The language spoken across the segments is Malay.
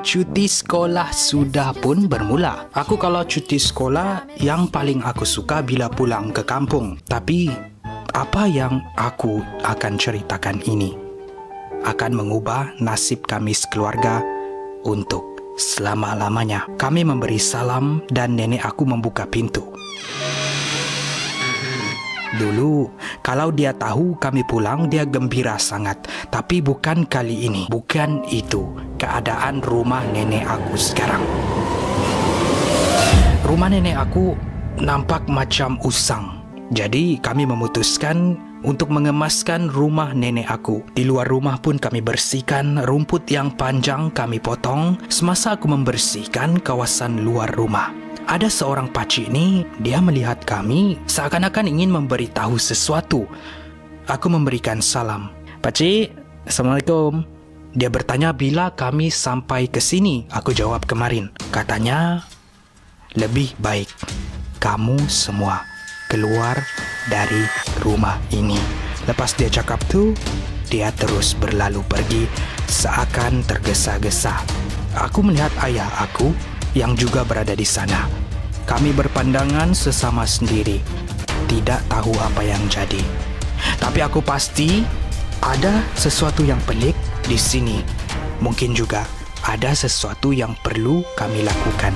cuti sekolah sudah pun bermula. Aku kalau cuti sekolah, yang paling aku suka bila pulang ke kampung. Tapi, apa yang aku akan ceritakan ini akan mengubah nasib kami sekeluarga untuk selama-lamanya. Kami memberi salam dan nenek aku membuka pintu. Dulu, kalau dia tahu kami pulang, dia gembira sangat. Tapi bukan kali ini. Bukan itu keadaan rumah nenek aku sekarang. Rumah nenek aku nampak macam usang. Jadi, kami memutuskan untuk mengemaskan rumah nenek aku. Di luar rumah pun kami bersihkan, rumput yang panjang kami potong. Semasa aku membersihkan kawasan luar rumah, ada seorang pakcik ni, dia melihat kami seakan-akan ingin memberitahu sesuatu. Aku memberikan salam. Pakcik, Assalamualaikum. Dia bertanya bila kami sampai ke sini. Aku jawab kemarin. Katanya, lebih baik kamu semua keluar dari rumah ini. Lepas dia cakap tu, dia terus berlalu pergi seakan tergesa-gesa. Aku melihat ayah aku yang juga berada di sana. Kami berpandangan sesama sendiri, tidak tahu apa yang jadi. Tapi aku pasti ada sesuatu yang pelik di sini. Mungkin juga ada sesuatu yang perlu kami lakukan.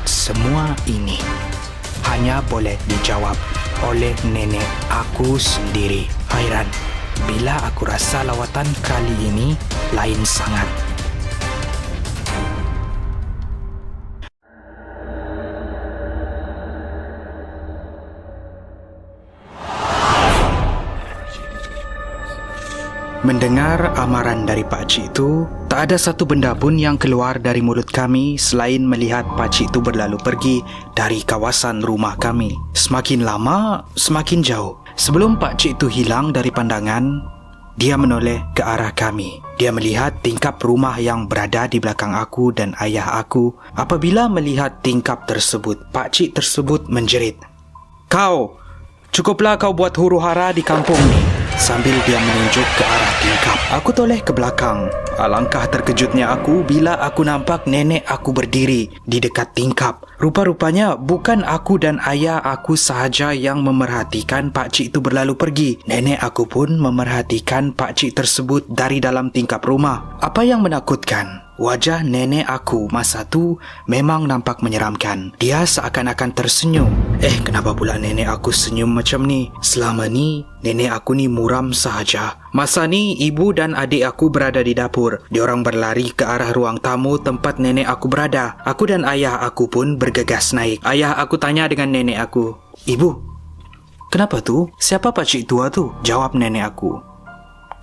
Semua ini hanya boleh dijawab oleh nenek aku sendiri. Hairan, bila aku rasa lawatan kali ini lain sangat. Mendengar amaran dari pakcik itu, tak ada satu benda pun yang keluar dari mulut kami selain melihat pakcik itu berlalu pergi dari kawasan rumah kami. Semakin lama, semakin jauh. Sebelum pakcik itu hilang dari pandangan, dia menoleh ke arah kami. Dia melihat tingkap rumah yang berada di belakang aku dan ayah aku. Apabila melihat tingkap tersebut, pakcik tersebut menjerit, "Kau, cukuplah kau buat huru-hara di kampung ni." Sambil dia menunjuk ke arah tingkap. Aku toleh ke belakang. Alangkah terkejutnya aku bila aku nampak nenek aku berdiri di dekat tingkap. Rupa-rupanya bukan aku dan ayah aku sahaja yang memerhatikan pakcik itu berlalu pergi. Nenek aku pun memerhatikan pakcik tersebut dari dalam tingkap rumah. Apa yang menakutkan? Wajah nenek aku masa tu memang nampak menyeramkan. Dia seakan-akan tersenyum. Kenapa pula nenek aku senyum macam ni? Selama ni, nenek aku ni muram sahaja. Masa ni, ibu dan adik aku berada di dapur. Diorang berlari ke arah ruang tamu tempat nenek aku berada. Aku dan ayah aku pun bergegas naik. Ayah aku tanya dengan nenek aku, "Ibu, kenapa tu? Siapa pakcik tua tu?" Jawab nenek aku,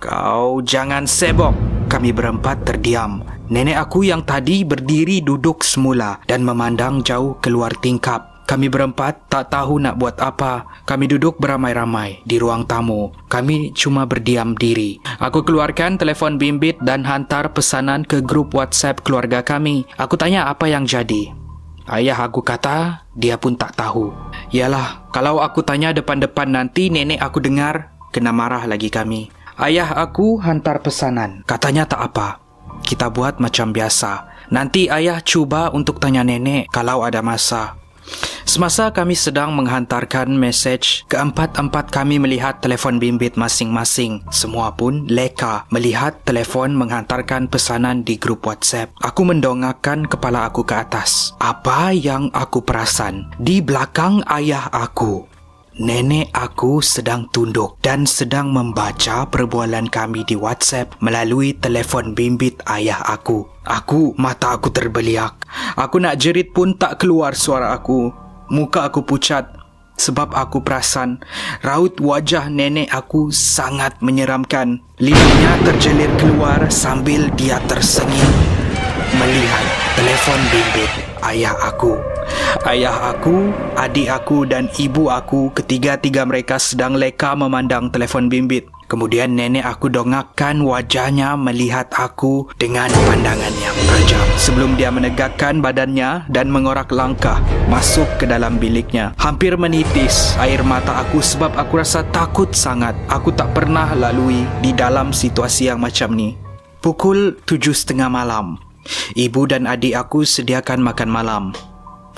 "Kau jangan sebok." Kami berempat terdiam. Nenek aku yang tadi berdiri duduk semula dan memandang jauh keluar tingkap. Kami berempat tak tahu nak buat apa. Kami duduk beramai-ramai di ruang tamu. Kami cuma berdiam diri. Aku keluarkan telefon bimbit dan hantar pesanan ke grup WhatsApp keluarga kami. Aku tanya apa yang jadi. Ayah aku kata dia pun tak tahu. Yalah, kalau aku tanya depan-depan nanti nenek aku dengar, kena marah lagi kami. Ayah aku hantar pesanan. Katanya tak apa. Kita buat macam biasa. Nanti ayah cuba untuk tanya nenek kalau ada masa. Semasa kami sedang menghantarkan mesej, keempat-empat kami melihat telefon bimbit masing-masing. Semua pun leka melihat telefon menghantarkan pesanan di grup WhatsApp. Aku mendongakkan kepala aku ke atas. Apa yang aku perasan? Di belakang ayah aku, nenek aku sedang tunduk dan sedang membaca perbualan kami di WhatsApp melalui telefon bimbit ayah aku. Mata aku terbeliak. Aku nak jerit pun tak keluar suara aku. Muka aku pucat sebab aku perasan raut wajah nenek aku sangat menyeramkan. Lidahnya terjelir keluar sambil dia tersengih melihat telefon bimbit ayah aku. Ayah aku, adik aku dan ibu aku, ketiga-tiga mereka sedang leka memandang telefon bimbit. Kemudian nenek aku dongakkan wajahnya melihat aku dengan pandangan yang tajam. Sebelum dia menegakkan badannya dan mengorak langkah masuk ke dalam biliknya. Hampir menitis air mata aku sebab aku rasa takut sangat. Aku tak pernah lalui di dalam situasi yang macam ni. Pukul 7.30 malam. Ibu dan adik aku sediakan makan malam.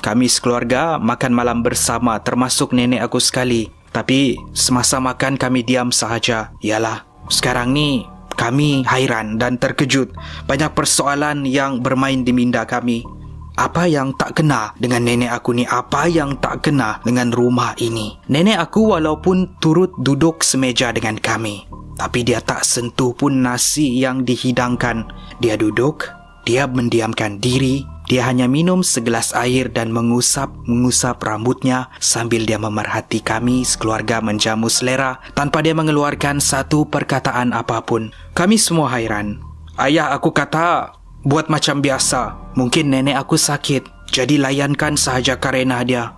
Kami sekeluarga makan malam bersama, termasuk nenek aku sekali. Tapi semasa makan kami diam sahaja. Yalah, sekarang ni kami hairan dan terkejut. Banyak persoalan yang bermain di minda kami. Apa yang tak kena dengan nenek aku ni? Apa yang tak kena dengan rumah ini? Nenek aku walaupun turut duduk semeja dengan kami, tapi dia tak sentuh pun nasi yang dihidangkan. Dia duduk, dia mendiamkan diri. Dia hanya minum segelas air dan mengusap rambutnya sambil dia memerhati kami sekeluarga menjamu selera tanpa dia mengeluarkan satu perkataan apapun. Kami semua hairan. Ayah aku kata, buat macam biasa. Mungkin nenek aku sakit, jadi layankan sahaja karena dia.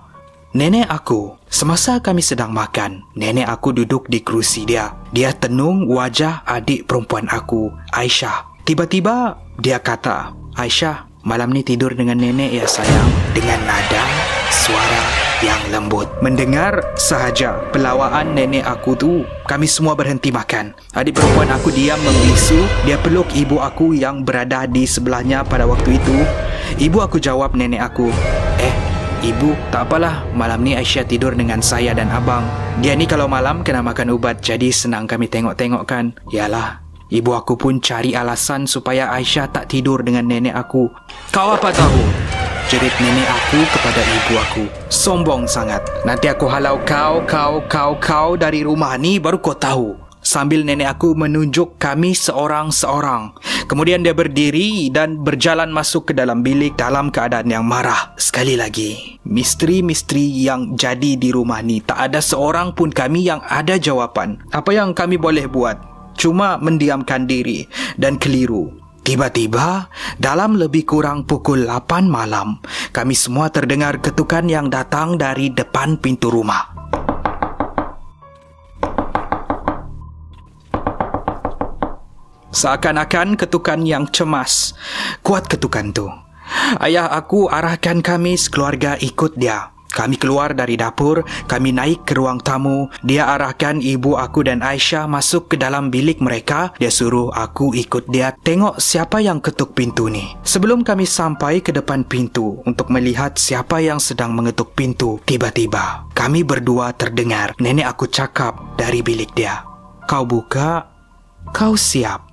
Nenek aku, semasa kami sedang makan, nenek aku duduk di kerusi dia. Dia tenung wajah adik perempuan aku, Aisyah. Tiba-tiba dia kata, Aisyah, malam ni tidur dengan nenek ya sayang. Dengan nada suara yang lembut. Mendengar sahaja pelawaan nenek aku tu, kami semua berhenti makan. Adik perempuan aku diam membisu. Dia peluk ibu aku yang berada di sebelahnya pada waktu itu. Ibu aku jawab nenek aku, Ibu, tak apalah, malam ni Aisyah tidur dengan saya dan abang. Dia ni kalau malam kena makan ubat, jadi senang kami tengok-tengokkan. Yalah, ibu aku pun cari alasan supaya Aisyah tak tidur dengan nenek aku. Kau apa tahu? Jerit nenek aku kepada ibu aku. Sombong sangat. Nanti aku halau kau dari rumah ni baru kau tahu. Sambil nenek aku menunjuk kami seorang-seorang. Kemudian dia berdiri dan berjalan masuk ke dalam bilik dalam keadaan yang marah. Sekali lagi, misteri-misteri yang jadi di rumah ni, tak ada seorang pun kami yang ada jawapan. Apa yang kami boleh buat? Cuma mendiamkan diri dan keliru. Tiba-tiba, dalam lebih kurang pukul 8 malam, kami semua terdengar ketukan yang datang dari depan pintu rumah. Seakan-akan ketukan yang cemas. Kuat ketukan tu. Ayah aku arahkan kami sekeluarga ikut dia. Kami keluar dari dapur, kami naik ke ruang tamu. Dia arahkan ibu aku dan Aisyah masuk ke dalam bilik mereka. Dia suruh aku ikut dia tengok siapa yang ketuk pintu ni. Sebelum kami sampai ke depan pintu untuk melihat siapa yang sedang mengetuk pintu, tiba-tiba kami berdua terdengar nenek aku cakap dari bilik dia. Kau buka, kau siap.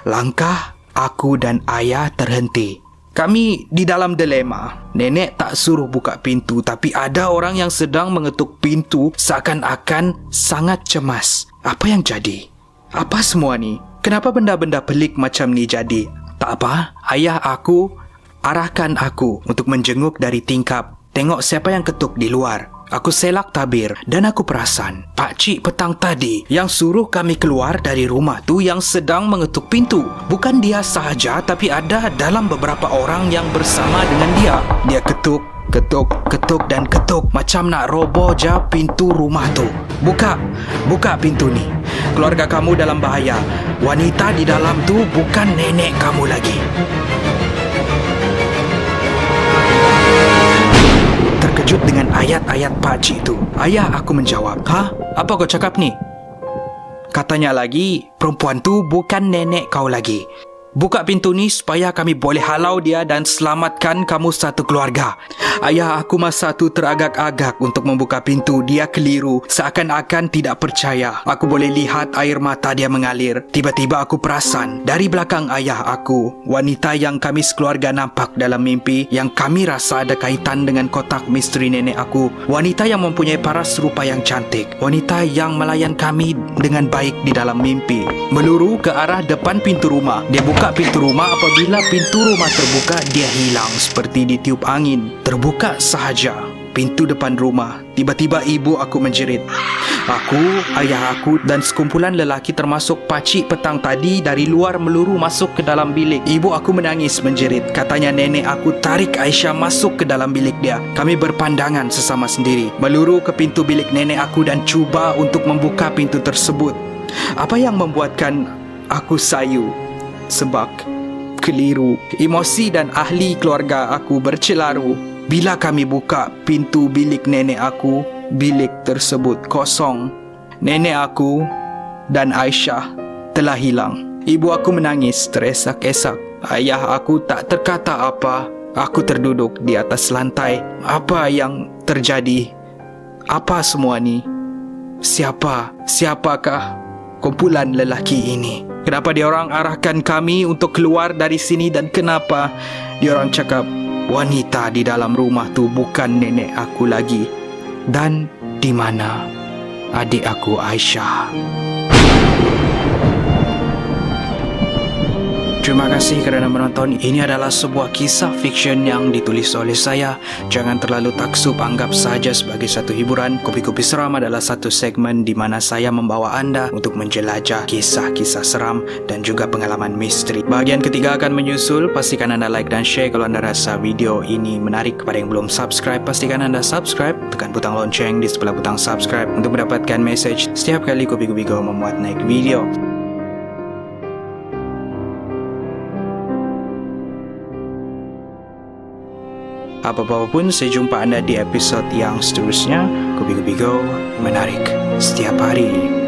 Langkah aku dan ayah terhenti. Kami di dalam dilema. Nenek tak suruh buka pintu, tapi ada orang yang sedang mengetuk pintu seakan-akan sangat cemas. Apa yang jadi? Apa semua ni? Kenapa benda-benda pelik macam ni jadi? Tak apa, ayah aku arahkan aku untuk menjenguk dari tingkap. Tengok siapa yang ketuk di luar. Aku selak tabir dan aku perasan pakcik petang tadi yang suruh kami keluar dari rumah tu yang sedang mengetuk pintu. Bukan dia sahaja, tapi ada dalam beberapa orang yang bersama dengan dia. Dia ketuk, ketuk dan ketuk macam nak roboh je pintu rumah tu. Buka pintu ni. Keluarga kamu dalam bahaya. Wanita di dalam tu bukan nenek kamu lagi. Terkejut dengan ayat-ayat pakcik itu, ayah aku menjawab, Apa kau cakap ni? Katanya lagi, perempuan tu bukan nenek kau lagi. Buka pintu ni supaya kami boleh halau dia dan selamatkan kamu satu keluarga. Ayah aku masa tu teragak-agak untuk membuka pintu. Dia keliru, seakan-akan tidak percaya. Aku boleh lihat air mata dia mengalir. Tiba-tiba aku perasan dari belakang ayah aku, wanita yang kami sekeluarga nampak dalam mimpi, yang kami rasa ada kaitan dengan kotak misteri nenek aku. Wanita yang mempunyai paras rupa yang cantik. Wanita yang melayan kami dengan baik di dalam mimpi. Meluru ke arah depan pintu rumah. Dia buka pintu rumah. Apabila pintu rumah terbuka, dia hilang seperti ditiup angin. Terbuka sahaja pintu depan rumah. Tiba-tiba ibu aku menjerit. Aku, ayah aku dan sekumpulan lelaki termasuk pakcik petang tadi dari luar meluru masuk ke dalam bilik. Ibu aku menangis menjerit. Katanya nenek aku tarik Aisyah masuk ke dalam bilik dia. Kami berpandangan sesama sendiri. Meluru ke pintu bilik nenek aku dan cuba untuk membuka pintu tersebut. Apa yang membuatkan aku sayu? Sebab keliru. Emosi dan ahli keluarga aku bercelaru. Bila kami buka pintu bilik nenek aku, bilik tersebut kosong. Nenek aku dan Aisyah telah hilang. Ibu aku menangis teresak-esak. Ayah aku tak terkata apa. Aku terduduk di atas lantai. Apa yang terjadi? Apa semua ni? Siapakah kumpulan lelaki ini? Kenapa diorang arahkan kami untuk keluar dari sini dan kenapa diorang cakap wanita di dalam rumah tu bukan nenek aku lagi? Dan di mana adik aku Aisyah? Terima kasih kerana menonton. Ini adalah sebuah kisah fiksyen yang ditulis oleh saya. Jangan terlalu taksub, anggap saja sebagai satu hiburan. Kopi-Kopi Seram adalah satu segmen di mana saya membawa anda untuk menjelajah kisah-kisah seram dan juga pengalaman misteri. Bahagian ketiga akan menyusul. Pastikan anda like dan share kalau anda rasa video ini menarik. Kepada yang belum subscribe, pastikan anda subscribe. Tekan butang lonceng di sebelah butang subscribe untuk mendapatkan message setiap kali Kopi-Kopi Go memuat naik video. Apa-apa pun, saya jumpa anda di episod yang seterusnya. Kopi-Kopi Go menarik setiap hari.